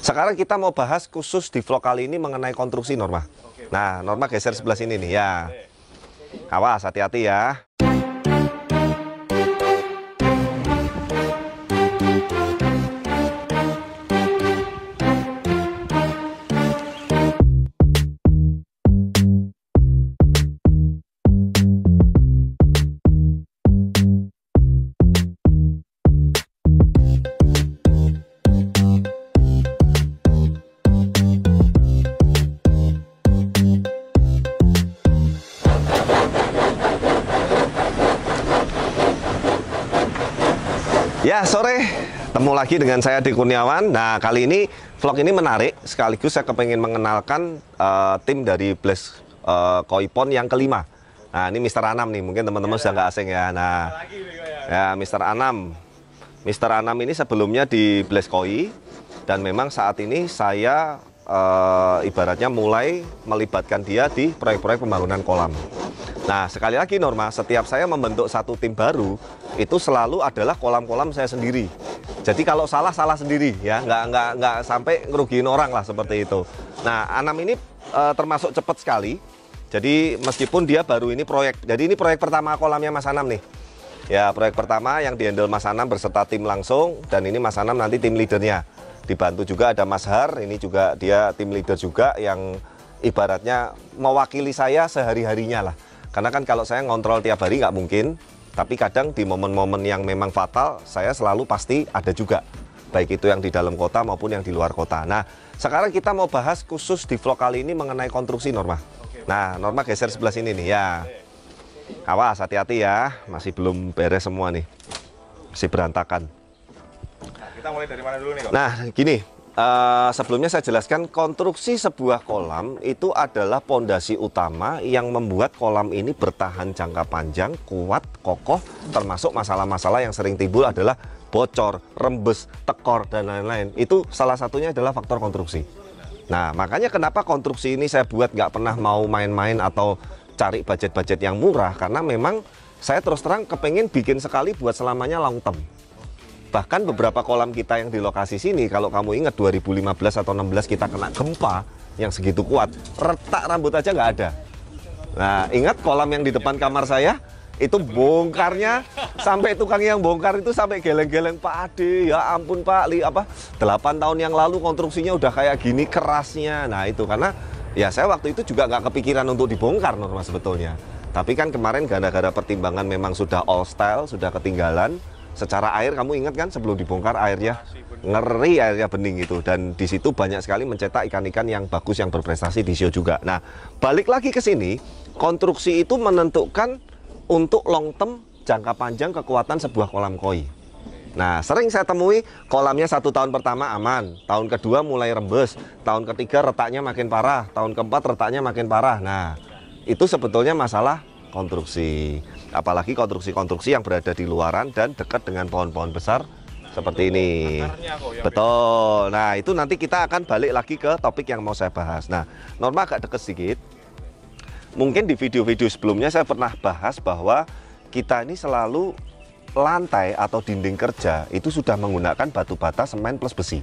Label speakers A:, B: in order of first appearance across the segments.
A: Sekarang kita mau bahas khusus di vlog kali ini mengenai konstruksi Norma. Nah, Norma geser sebelah sini nih ya. Awas, hati-hati ya. Ya, sore, ketemu lagi dengan saya Adi Kurniawan. Nah, kali ini vlog ini menarik, sekaligus saya kepengen mengenalkan tim dari Blaze Koipon yang kelima. Nah, ini Mr. Anam nih, mungkin teman-teman sudah nggak asing ya. Nah, ya Mr. Anam. Mr. Anam ini sebelumnya di Blaze Koi, dan memang saat ini saya ibaratnya mulai melibatkan dia di proyek-proyek pembangunan kolam. Nah, sekali lagi Norma, setiap saya membentuk satu tim baru, itu selalu adalah kolam-kolam saya sendiri. Jadi kalau salah sendiri ya, nggak sampai ngerugiin orang lah seperti itu. Nah, Anam ini termasuk cepat sekali. Jadi meskipun dia baru ini proyek, jadi ini proyek pertama kolamnya Mas Anam nih. Ya, proyek pertama yang dihandle Mas Anam berserta tim langsung, dan ini Mas Anam nanti tim leadernya. Dibantu juga ada Mas Har, ini juga dia tim leader juga yang ibaratnya mewakili saya sehari-harinya lah. Karena kan kalau saya ngontrol tiap hari nggak mungkin, tapi kadang di momen-momen yang memang fatal, saya selalu pasti ada juga. Baik itu yang di dalam kota maupun yang di luar kota. Nah, sekarang kita mau bahas khusus di vlog kali ini mengenai konstruksi Norma. Nah, Norma geser sebelah sini nih ya. Awas, hati-hati ya, masih belum beres semua nih. Masih berantakan.
B: Nah, kita mulai dari mana dulu nih, Kok?
A: Nah, gini. Sebelumnya saya jelaskan, konstruksi sebuah kolam itu adalah pondasi utama yang membuat kolam ini bertahan jangka panjang, kuat, kokoh, termasuk masalah-masalah yang sering timbul adalah bocor, rembes, tekor, dan lain-lain. Itu salah satunya adalah faktor konstruksi. Nah, makanya kenapa konstruksi ini saya buat nggak pernah mau main-main atau cari budget-budget yang murah, karena memang saya terus terang kepengen bikin sekali buat selamanya long term. Bahkan beberapa kolam kita yang di lokasi sini, kalau kamu ingat 2015 atau 16 kita kena gempa yang segitu kuat, retak rambut aja nggak ada. Nah, ingat kolam yang di depan kamar saya, itu bongkarnya, sampai tukang yang bongkar itu sampai geleng-geleng, Pak Ade, ya ampun Pak, 8 tahun yang lalu konstruksinya udah kayak gini kerasnya. Nah itu karena, ya saya waktu itu juga nggak kepikiran untuk dibongkar Norma sebetulnya. Tapi kan kemarin gara-gara pertimbangan memang sudah all style, sudah ketinggalan. Secara air kamu ingat kan sebelum dibongkar airnya ngeri, airnya bening itu, dan di situ banyak sekali mencetak ikan-ikan yang bagus yang berprestasi di show juga. Nah, balik lagi ke sini, konstruksi itu menentukan untuk long term jangka panjang kekuatan sebuah kolam koi. Nah, sering saya temui kolamnya 1 tahun pertama aman, tahun kedua mulai rembes, tahun ketiga retaknya makin parah, tahun keempat retaknya makin parah. Nah, itu sebetulnya masalah konstruksi, apalagi konstruksi-konstruksi yang berada di luaran dan dekat dengan pohon-pohon besar seperti ini. Betul. Nah, itu nanti kita akan balik lagi ke topik yang mau saya bahas. Nah, Norma agak deket sedikit. Mungkin di video-video sebelumnya saya pernah bahas bahwa kita ini selalu lantai atau dinding kerja itu sudah menggunakan batu bata, semen plus besi.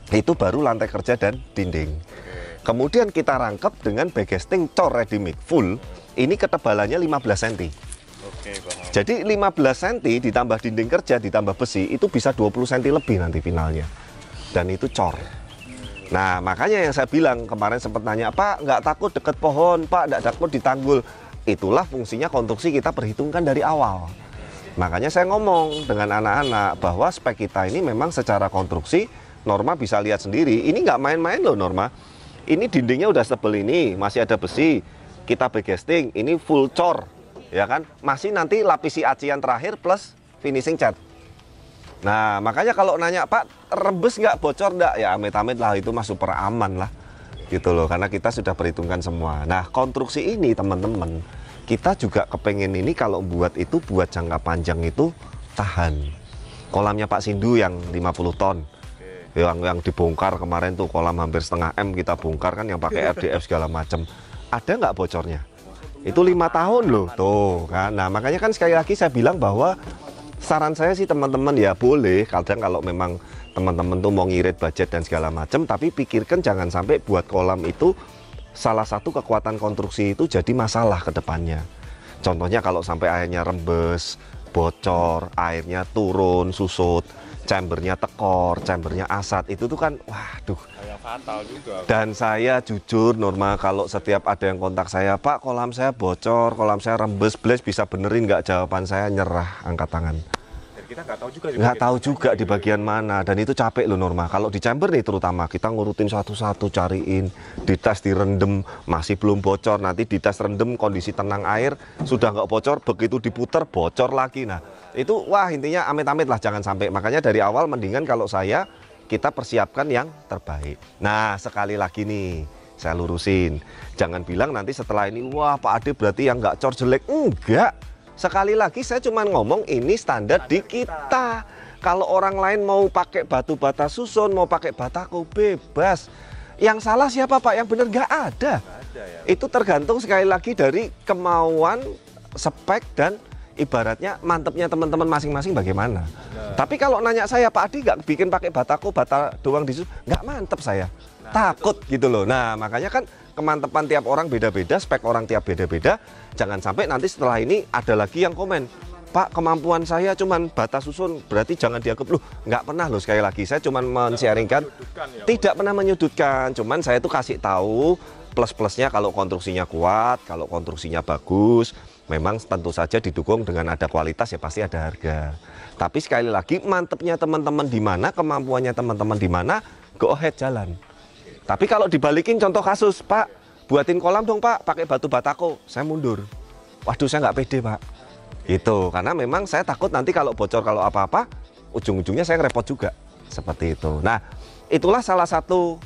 A: Itu baru lantai kerja dan dinding. Kemudian kita rangkap dengan backcasting cor ready mix full. Ini ketebalannya 15 cm.
B: Oke, paham.
A: Jadi 15 cm ditambah dinding kerja ditambah besi itu bisa 20 cm lebih nanti finalnya. Dan itu cor. Nah, makanya yang saya bilang kemarin sempat nanya, Pak, nggak takut deket pohon, Pak, nggak takut ditanggul. Itulah fungsinya konstruksi kita perhitungkan dari awal. Makanya saya ngomong dengan anak-anak bahwa spek kita ini memang secara konstruksi, Norma bisa lihat sendiri. Ini nggak main-main loh Norma. Ini dindingnya udah setebel ini, masih ada besi. Kita backcasting, ini full cor, ya kan? Masih nanti lapisi acian terakhir plus finishing cat. Nah, makanya kalau nanya, Pak, rembes nggak, bocor nggak? Ya amit-amit lah, itu mah super aman lah. Gitu loh, karena kita sudah perhitungkan semua. Nah, konstruksi ini teman-teman, kita juga kepengen ini kalau buat itu, buat jangka panjang itu tahan. Kolamnya Pak Sindu yang 50 ton. Yang dibongkar kemarin tuh kolam hampir setengah M kita bongkar kan, yang pakai RDF segala macam. Ada nggak bocornya? Itu 5 tahun loh tuh kan. Nah, makanya kan sekali lagi saya bilang bahwa saran saya sih teman-teman ya boleh, kadang kalau memang teman-teman tuh mau ngirit budget dan segala macam, tapi pikirkan jangan sampai buat kolam itu salah satu kekuatan konstruksi itu jadi masalah ke depannya. Contohnya kalau sampai airnya rembes, bocor, airnya turun, susut, chambernya tekor, chambernya asat, itu tuh kan waduh.
B: Yang fatal juga.
A: Dan saya jujur Norma, kalau setiap ada yang kontak saya, Pak kolam saya bocor, kolam saya rembes, Bles bisa benerin nggak, jawaban saya nyerah, angkat tangan.
B: Dan kita nggak tahu juga.
A: Nggak tahu juga di bagian mana, dan itu capek loh Norma. Kalau di chamber nih terutama, kita ngurutin satu-satu, cariin, dites, direndam, masih belum bocor, nanti dites rendem, kondisi tenang air, sudah nggak bocor, begitu diputer, bocor lagi. Nah, itu wah intinya amit-amit lah, jangan sampai. Makanya dari awal mendingan kalau saya, kita persiapkan yang terbaik. Nah, sekali lagi nih, saya lurusin. Jangan bilang nanti setelah ini, wah Pak Ade berarti yang nggak cor jelek. Enggak. Sekali lagi saya cuma ngomong ini standar di kita. Kalau orang lain mau pakai batu bata susun, mau pakai batako, bebas. Yang salah siapa Pak? Yang benar nggak ada. Itu tergantung sekali lagi dari kemauan, spek, dan ibaratnya mantepnya teman-teman masing-masing bagaimana. Tapi kalau nanya saya, Pak Adi nggak bikin pakai batako, bata doang disusun, nggak mantep saya. Takut gitu loh. Nah makanya kan kemantepan tiap orang beda-beda, spek orang tiap beda-beda. Jangan sampai nanti setelah ini ada lagi yang komen, Pak kemampuan saya cuman bata susun, berarti jangan dianggap. Loh nggak pernah loh, sekali lagi saya cuman men-sharingkan, tidak pernah menyudutkan. Cuman saya tuh kasih tahu plus-plusnya kalau konstruksinya kuat, kalau konstruksinya bagus. Memang tentu saja didukung dengan ada kualitas ya pasti ada harga. Tapi sekali lagi mantepnya teman-teman di mana, kemampuannya teman-teman di mana, go ahead jalan. Tapi kalau dibalikin contoh kasus, Pak, buatin kolam dong Pak, pakai batu batako, saya mundur. Waduh saya nggak pede Pak. Gitu, karena memang saya takut nanti kalau bocor, kalau apa-apa, ujung-ujungnya saya repot juga. Seperti itu. Nah, itulah salah satu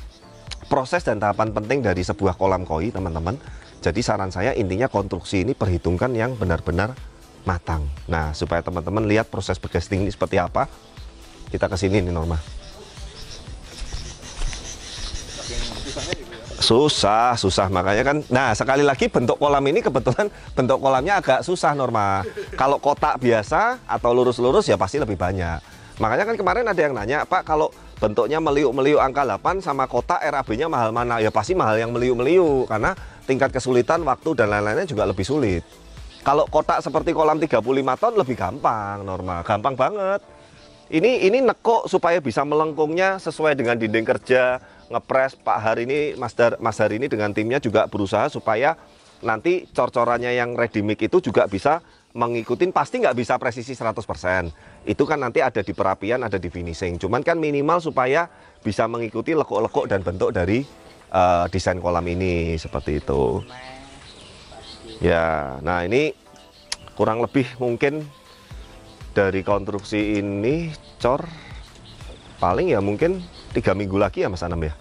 A: proses dan tahapan penting dari sebuah kolam koi teman-teman. Jadi saran saya intinya konstruksi ini perhitungkan yang benar-benar matang. Nah supaya teman-teman lihat proses bercasting ini seperti apa, kita kesini nih Norma. Susah makanya kan. Nah sekali lagi bentuk kolam ini kebetulan bentuk kolamnya agak susah Norma. Kalau kotak biasa atau lurus-lurus ya pasti lebih banyak. Makanya kan kemarin ada yang nanya, Pak kalau bentuknya meliuk-meliuk angka 8 sama kotak RAB-nya mahal mana? Ya pasti mahal yang meliuk-meliuk karena tingkat kesulitan, waktu dan lain-lainnya juga lebih sulit. Kalau kotak seperti kolam 35 ton lebih gampang Norma, gampang banget. Ini nekuk supaya bisa melengkungnya sesuai dengan dinding kerja, ngepres. Pak Hari ini, Mas Hari ini dengan timnya juga berusaha supaya nanti cor-corannya yang ready mix itu juga bisa mengikuti, pasti nggak bisa presisi 100%. Itu kan nanti ada di perapian, ada di finishing. Cuman kan minimal supaya bisa mengikuti lekuk-lekuk dan bentuk dari desain kolam ini seperti itu. Ya, nah ini kurang lebih mungkin dari konstruksi ini cor paling ya mungkin 3 minggu lagi ya Mas Anam ya.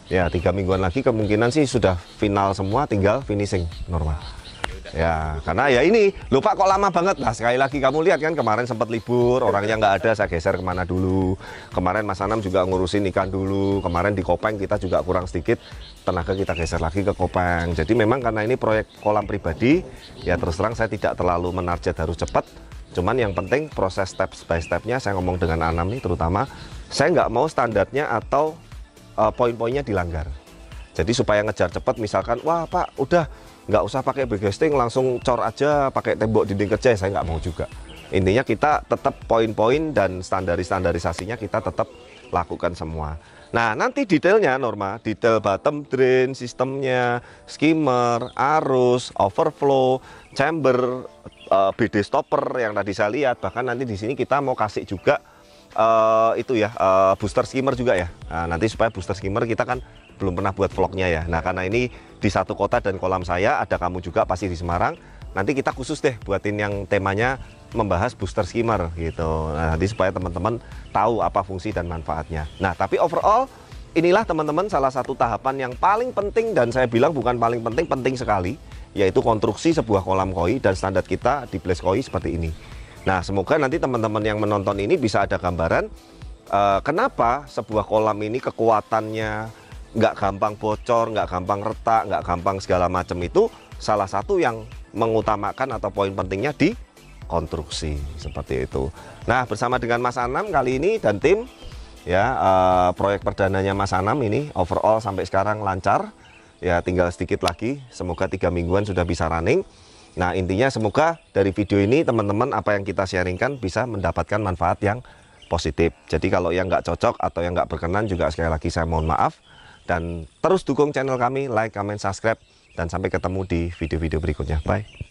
A: Ya 3 mingguan lagi kemungkinan sih sudah final semua, tinggal finishing Norma. Ya karena ya ini lupa kok lama banget. Nah sekali lagi kamu lihat kan kemarin sempat libur, orangnya nggak ada, saya geser kemana dulu. Kemarin Mas Anam juga ngurusin ikan dulu. Kemarin di Kopeng kita juga kurang sedikit tenaga, kita geser lagi ke Kopeng. Jadi memang karena ini proyek kolam pribadi, ya terus terang saya tidak terlalu menarget harus cepat. Cuman yang penting proses step by stepnya, saya ngomong dengan Anam nih terutama, saya nggak mau standarnya atau poin-poinnya dilanggar. Jadi supaya ngejar cepat, misalkan wah Pak udah nggak usah pakai backcasting, langsung cor aja pakai tembok dinding kerja, saya nggak mau juga. Intinya kita tetap poin-poin dan standarisasinya kita tetap lakukan semua. Nah nanti detailnya Norma, detail bottom drain, sistemnya, skimmer, arus, overflow, chamber, BD stopper yang tadi saya lihat. Bahkan nanti di sini kita mau kasih juga itu ya booster skimmer juga ya. Nah, nanti supaya booster skimmer kita kan belum pernah buat vlognya ya. Nah karena ini di satu kota dan kolam saya, ada kamu juga pasti di Semarang. Nanti kita khusus deh buatin yang temanya membahas booster skimmer gitu. Nah, nanti supaya teman-teman tahu apa fungsi dan manfaatnya. Nah tapi overall inilah teman-teman salah satu tahapan yang paling penting, dan saya bilang bukan paling penting, penting sekali, yaitu konstruksi sebuah kolam koi dan standar kita di Blaze Koi seperti ini. Nah semoga nanti teman-teman yang menonton ini bisa ada gambaran kenapa sebuah kolam ini kekuatannya nggak gampang bocor, nggak gampang retak, nggak gampang segala macam. Itu salah satu yang mengutamakan atau poin pentingnya di konstruksi seperti itu. Nah, bersama dengan Mas Anam kali ini dan tim ya, proyek perdananya Mas Anam ini overall sampai sekarang lancar ya, tinggal sedikit lagi, semoga 3 mingguan sudah bisa running. Nah, intinya semoga dari video ini teman-teman apa yang kita sharingkan bisa mendapatkan manfaat yang positif. Jadi kalau yang nggak cocok atau yang nggak berkenan juga sekali lagi saya mohon maaf. Dan terus dukung channel kami, like, comment, subscribe. Dan sampai ketemu di video-video berikutnya. Bye.